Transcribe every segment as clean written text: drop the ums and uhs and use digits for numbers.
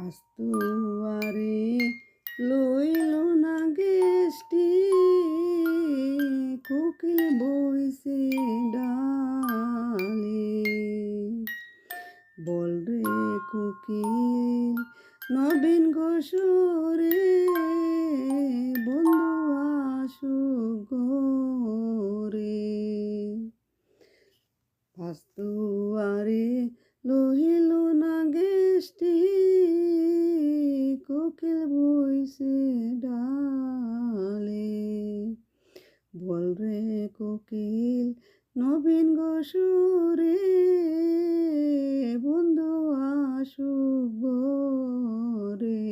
আস্তুয়ারে লইল না গেষ্টি কোকিল বইছে ডালে বল রে কোকিল নবীন গোসরে বন্ধু আসুক রে আস্তুয়ারে লহিল না গেষ্টি কোকিল বইছে ডালে বল রে কোকিল নবীন গোসরে বন্ধু আসুক রে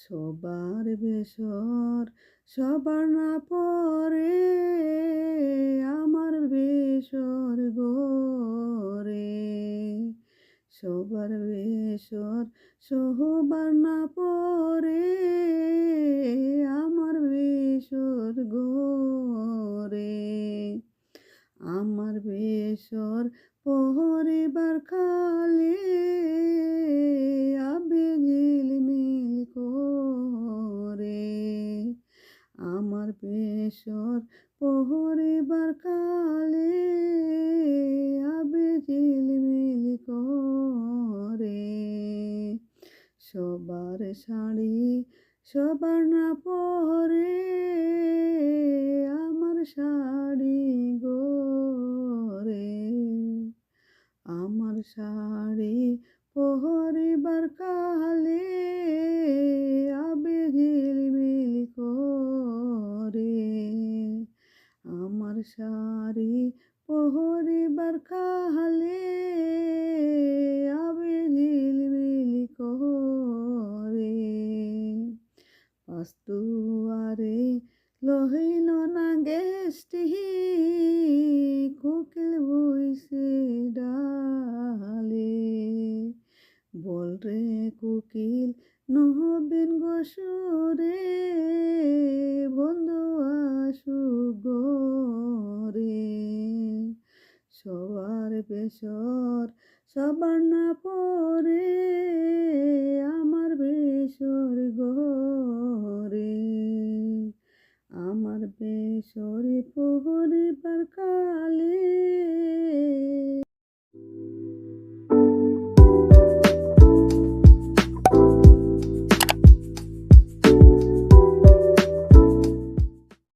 সবার বেসর সবার না পরে আমার বেসর গোরে সবার বেসর সহবার না পরে আমার বেসর গোরে আমার বেসর পহরিবার খালে আবে ঝিলমিল করে আমার বেসর পহরিবার কালে আবে ঝিলমিল করে সবার শাড়ি সবার না পরে আমার শাড়ি গোরে আমার শাড়ি পহরিবার কালে আবে ঝিলমিল করে আমার শাড়ি পহরিবার কালে আবে ঝিলমিল করে আস্তুয়ারে লহিল না গেষ্টি কোকিল বইছে ডালে বল রে কোকিল নবীন গোসরে বন্ধু আসুক রে সবার বেসর সবার না পরে আমার বেসর গোরে আমার বেসরে পহরিবার কালে